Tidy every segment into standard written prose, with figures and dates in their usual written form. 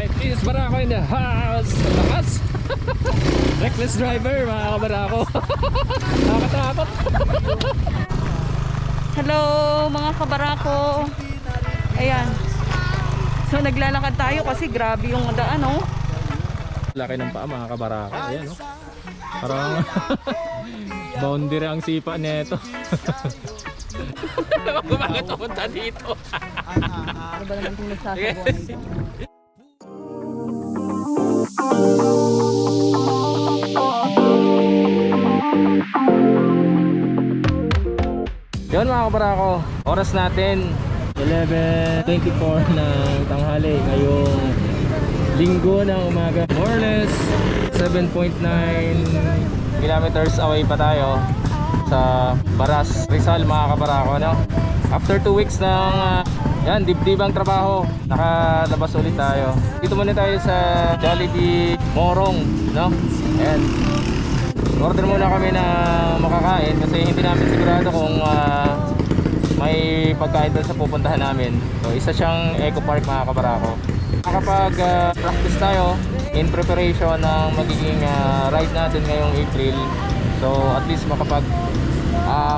Alright, this is Barako in the house. Lakas. Reckless driver, mga kabarako. Nakakatakot. Hello mga kabarako. Ayan. So naglalakad tayo kasi grabe yung daan, oh. Laki ng paa, mga kabarako. Ayan, oh. Parang boundary ang sipa nito. Bakit pumunta dito? Ano ba naman kung nagsasabuhan? Yun mga kabarako, oras natin 11:24 ng tanghali ngayong linggo ng umaga. More or less 7.9 kilometers away pa tayo sa Baras, Rizal, mga kabarako, no? After 2 weeks ng yan, dibdibang trabaho, nakalabas ulit tayo. Dito muna tayo sa Jollibee Morong, no? Ayan. Order muna kami na makakain kasi hindi namin sigurado kung may pagkain doon sa pupuntahan namin. So isa siyang Eco Park, mga kabarako. Nakapag-practice tayo in preparation ng magiging ride natin ngayong April. So at least makapag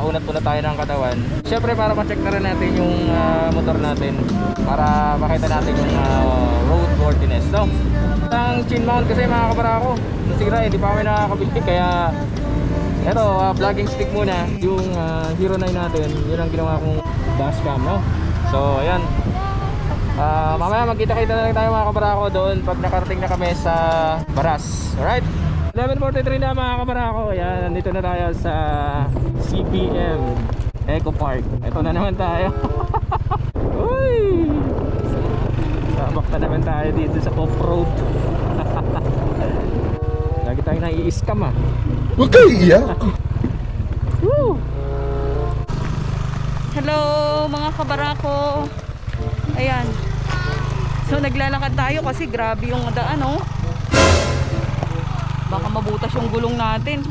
unat-unat tayo ng katawan. Siyempre para ma-check na rin natin yung motor natin, para makita natin yung roadworthiness, no? Ang chin mount kasi, mga kabarako, nasira, hindi pa kami nakakabili. Kaya eto, vlogging stick muna. Yung Hero 9 natin, yun ang ginawa kong dashcam, no? So ayan, mamaya magkita-kita na lang tayo, mga kabarako, doon pag nakarating na kami sa Baras. Alright, 11:43 na, mga kabarako. Ayan, nandito na tayo sa CBM Eco Park. Ito na naman tayo. Uy! Sabak na naman tayo dito sa off-road. Lagi tayong nai-scam, ah. Huwag kayo iiyak. Woo! Hello mga kabarako. Ayan. So naglalakad tayo kasi grabe yung daan, oh. Baka mabutas yung gulong natin.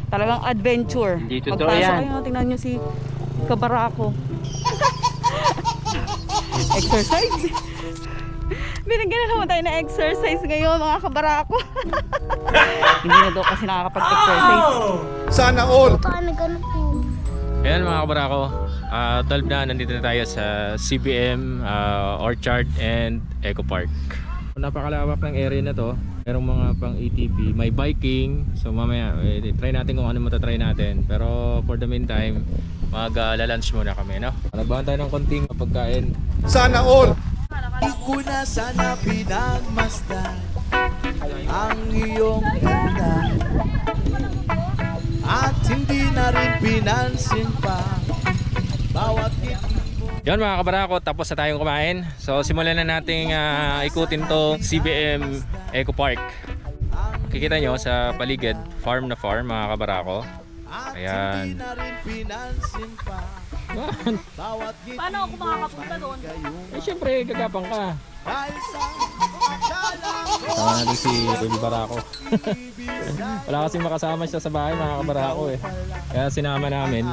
Talagang adventure. Hindi totoo Pagpasok yan. kayo, tingnan nyo si kabarako. Exercise. Binigyan na naman tayo na exercise ngayon, mga kabarako. Hindi na daw kasi nakakapag-exercise. Sana all. Ayan, mga kabarako, 12 na, nandito na tayo sa CBM Orchard and Eco Park. Napakalawak ng area na to. Merong mga pang ATV, may biking. So mamaya try natin kung ano matatry natin. Pero for the meantime, mag-lunch muna kami, no? Nagbahan tayo ng konting pagkain. Sana all. Di ko na sana pinagmasdan ang iyong ganda, at hindi na rin pinansin pa bawat ngiti mo. Yan, mga kabarako, tapos na tayong kumain. So simulan na nating ikutin to CBM Eco Park. Kikita nyo sa paligid, farm na farm, mga kabarako. Ayan. Paano ako makakapunta doon? Eh syempre, gagapang ka. Sama natin si Baby Barako. Wala kasing makasama siya sa bahay, mga kabarako, eh. Kaya sinama namin.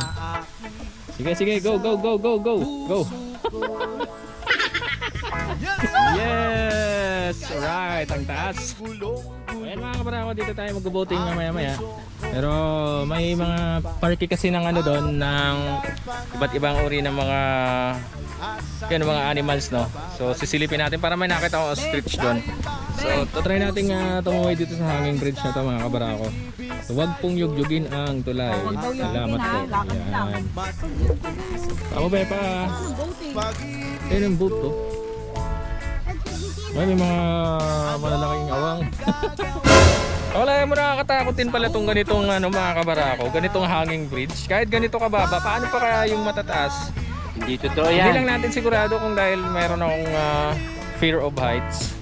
Sige, sige, go, go, go, go, go, go. Yes! Alright, ang taas. Ayan, mga kabarako, dito tayo mag-boating mamaya-maya. Pero may mga parky kasi ng ano doon, ng iba't ibang uri ng mga mga animals, no? So sisilipin natin para may nakita ko ostrich doon. So try natin tumuloy dito sa hanging bridge na to, mga kabarako. So wag pong yugyugin ang tulay. Salamat po. Ayan. Tama ba pa? Ayun ang boat to. May mga malalaking awang. Wala mo, nakakatakotin pala itong ganitong mga kabarako, ganitong hanging bridge. Kahit ganito kababa, paano pa kaya yung matataas? Hindi totoo yan. Hindi lang natin sigurado kung dahil meron akong fear of heights.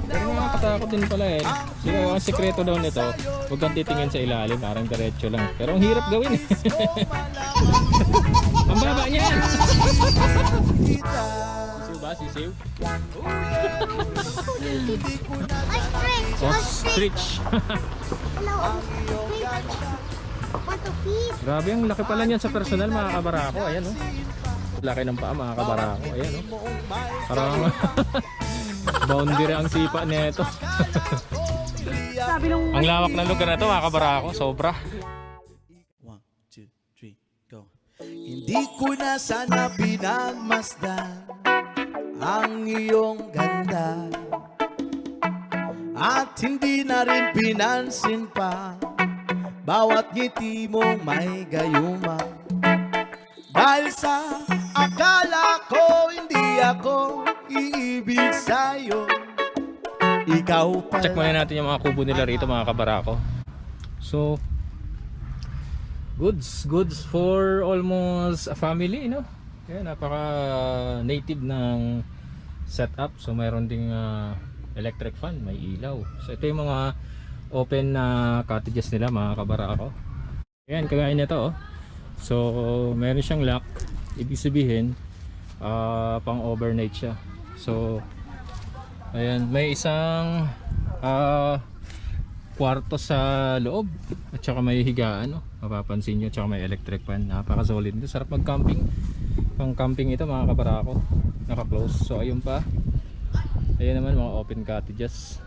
Pero nakakatakot din pala, eh. Siguro ang sekreto daw nito, huwag kang titingin sa ilalim, parang diretso lang. Pero ang hirap gawin, eh. Ang baba niyan! Sisiw ba? Sisiw? Ostrich. Grabe, ang laki pala niyan sa personal, mga kabarako. Ayan, oh. Laki ng paa, mga kabarako. Ayan, oh. Parang Boundary ang sipa nito. Sabi nung Ang lawak ng lugar na to mga kabarako, sobra. 1, 2, 3, go. Hindi ko na sana pinagmasdan ang iyong ganda, at hindi na rin pinansin pa bawat ngiti mong may gayuma. Dahil sa akala ko hindi ako iibig sa'yo, ikaw pala. Check muna natin yung mga kubo nila rito mga kabarako. So goods for almost a family, no? Kaya napaka native ng setup. So mayroon ding electric fan, may ilaw. So ito yung mga open na cottages nila mga kabarako. Ayan, kagaya nito oh. So meron siyang lock, ibig sabihin pang overnight siya. So ayan, may isang kwarto sa loob at saka may higaan, no? Mapapansin nyo, at saka may electric fan. Napaka solid nito, sarap mag camping. Pang camping ito mga kabarako, naka close. So ayun pa, ayan naman mga open cottages.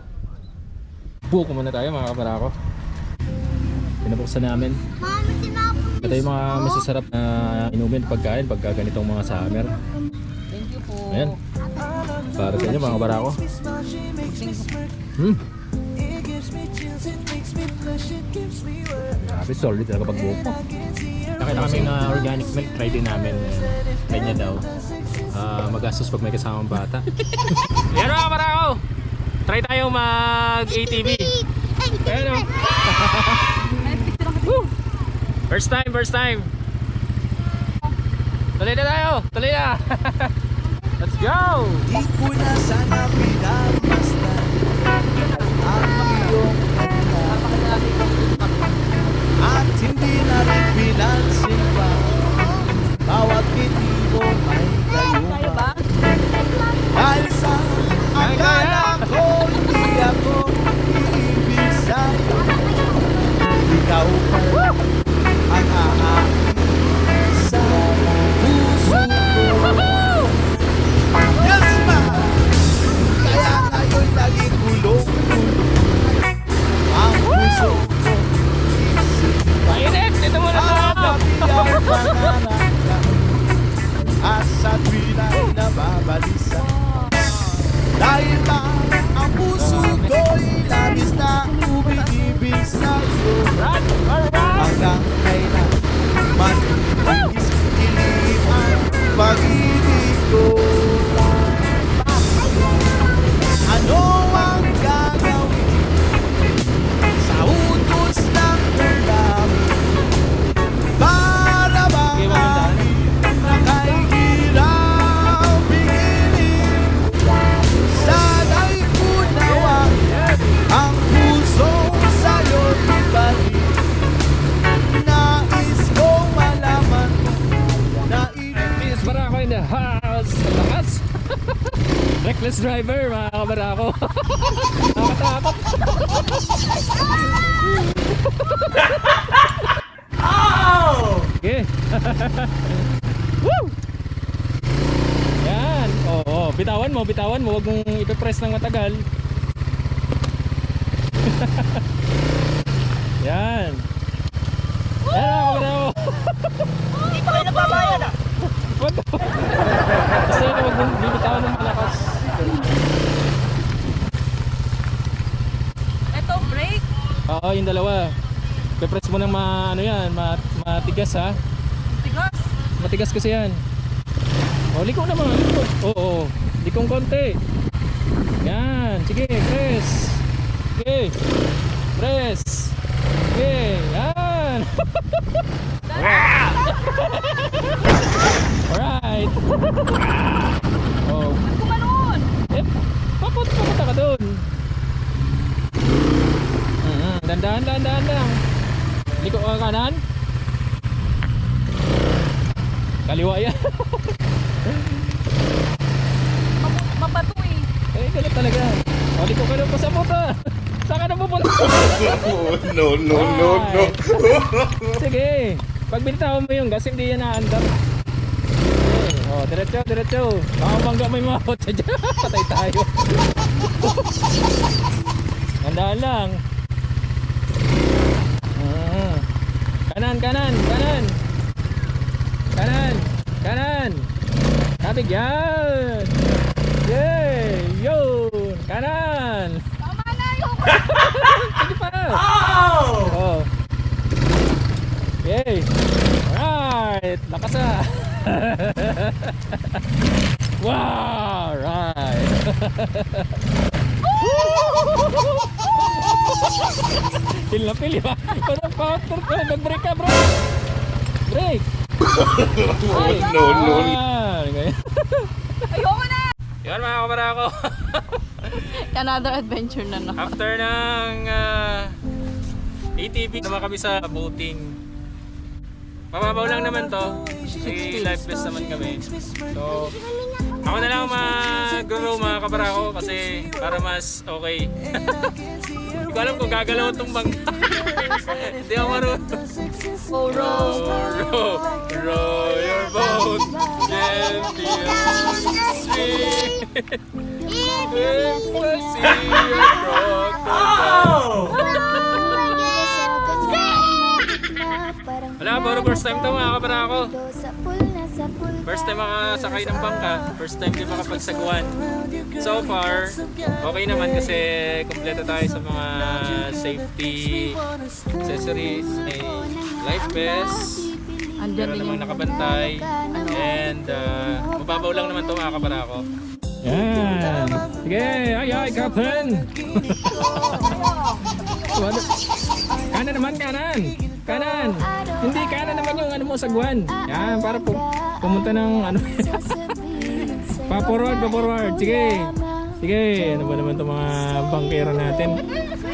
Buko muna tayo mga kabarako. Pinabuksan namin. Ito yung mga masasarap na inumin pagkain pagka ganitong mga summer. thank you po. Ayan, para sa inyo mga kabarako. Grabe, solid talaga pag buko. Nakita kami na organic milk, try din namin. Try niya daw. Magastos pag may kasamang bata. Yan mga kabarako, try tayo mag ATV. Ayan o. First time. Tuloy na tayo, tuloy na. Let's go! Di ko na sana pinagmasdan ang iyong ganda, at hindi na rin pinansin pa bawat ngiti mo may gayuma. Dahil sa akala ko hindi ako iibig sa'yo, ikaw pala ang aamin sa puso ko. Yes, ma! Kaya ngayon naging gulong-gulong ang puso ko. Mainit! Dito muna sa laptop! Ang pangaraka at sa tuwina'y nababalisa. Dahil ba ang puso ko'y labis na umibig sa'yo, hanggang kailan man iskilip ang pag-ibig ko. Ano ang gagawin sa utos ng ulam para bang na kay hirap pigilin? Sana'y unawa ang puso sa'yo ibalik. Nais kong malaman na Miss Barako in the house! Lakas! Reckless driver mga kabarako. Nakatakot. Okay. Woo! Yan. Oo, bitawan mo. Huwag mong ipipress ng matagal. Yan. Yan mga kabarako. Hindi pa kayo nababayan ah. What the? Basta yun, huwag mong bibitawan ng malakas. Ito, break. Oo, yung dalawa. Pipress mo ng matigas ha. Tigas. Matigas kasi yan. O, liko naman. Liko. Oo, likong konti. Yan. Sige, press. Sige. Press. Sige. Yan. Alright. Oh. Kumalon. Eh, papunta ka doon. Dandan lang. Liko ka kanan. Kaliwa yan. Mabato eh. Eh, ganun talaga. O, liko ka doon pa sa puta. Saan ka na pupunta? No. Sige. Pag binitawan mo yung gas, hindi yan naandar. Okay. O, diretso. Baka bangga may mga kotse dyan. Patay tayo. Handaan lang. Kanan, kanan, kanan. Kanan, kanan. Kapig yan. Yay! Yun! Kanan! Tama na yung... Sige pa! Oh! Yay! Alright! Lakas ah! Wow! Right! Pil na pil ba? Parang counter ko! Nag-break ka bro! Break! No, no. Ayoko na! Yan mga kabarako! Another adventure na no. After ng ATV, naman kami sa boating. Mababaw lang naman to. Kasi life vest naman kami. So, ako na lang mag-row mga kabarako kasi para mas okay. Hindi ko alam kung gagalaw itong bangka. Hindi ako marunong. Oh, row. Row your boat gently on the stream. When we see your crocodile. Wala, puro first time to mga kabarako. First time makasakay ng bangka. First time din makapagsagwan. So far, okay naman kasi kompleto tayo sa mga safety accessories. May life vest. Andyan Meron din namang yung... nakabantay. And mababaw lang naman to mga kabarako. Yan! Sige! Ay, Captain! Kanan naman, kanan! Kanan! Hindi, kanan naman yung ano mo, sagwan. Yan, para pumunta ng ano. Pa-forward. Sige! Sige! Ano ba naman itong mga bangkero natin?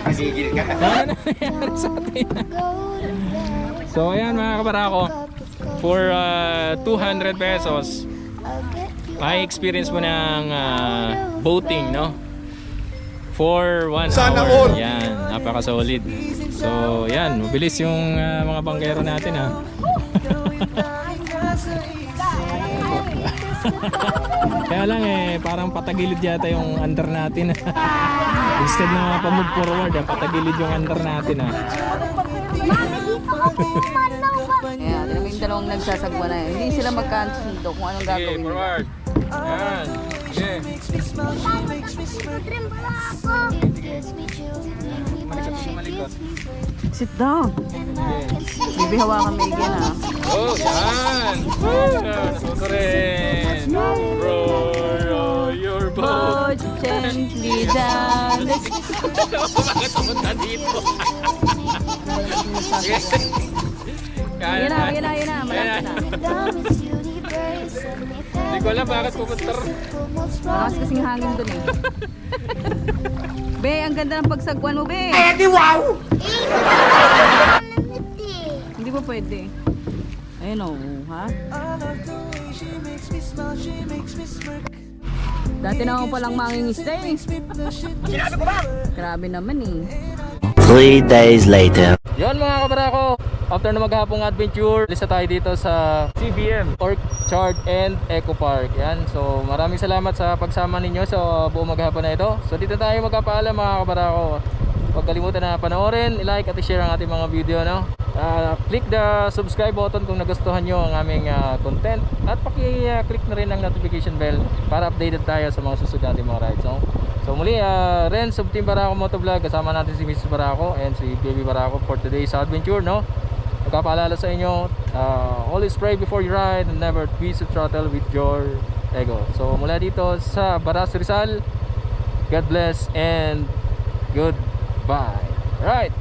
Nagigil ka. Ano na nangyari sa atin? So, ayan mga kabarako. For 200 pesos, may experience mo ng boating, no? For 1 Sana hour. all. Yan, napaka-solid. So, yan, mabilis yung mga bangkero natin, ha. Kaya lang parang patagilid yata yung under natin. Instead na pa-move forward, patagilid yung under natin, ha. Kaya, tinan mo yung dalawang nagsasagwa na yun. Hindi sila magkasundo kung anong Sige, gagawin nila. forward. Yan. Sige. Malikot. Sit down. Bibi hawakan may igyan ha. Oh, yan. Nasuto rin. Row your boat. Oh, gently down. Bakit pumunta dito? Yan na. Malapit na. Hindi ko alam bakit pumunta. Malakas kasing hangin dun eh. Be, ang ganda ng pagsagwan mo, be. Hindi ba pwede? Ayun o, ha? Dati na ako palang mangingisda eh. Grabe naman eh. 3 days later. Yon mga kabarako, after na maghapong adventure, lista tayo dito sa CBM, Orchard and Eco Park. Yan, so maraming salamat sa pagsama ninyo sa buong maghapon na ito. So dito tayo magkapaalam mga kabarako. Huwag kalimutan na panoorin, i-like at i-share ang ating mga video, no? Click the subscribe button kung nagustuhan nyo ang aming content at paki-click na rin ang notification bell para updated tayo sa mga susunod nating mga rides, no? So muli, Renz of Team Barako Motovlog, kasama natin si Mrs. Barako and si Baby Barako for today's adventure, no? Magpapaalala sa inyo, always pray before you ride and never twist the throttle with your ego. So mula dito sa Baras, Rizal, God bless and goodbye. Alright.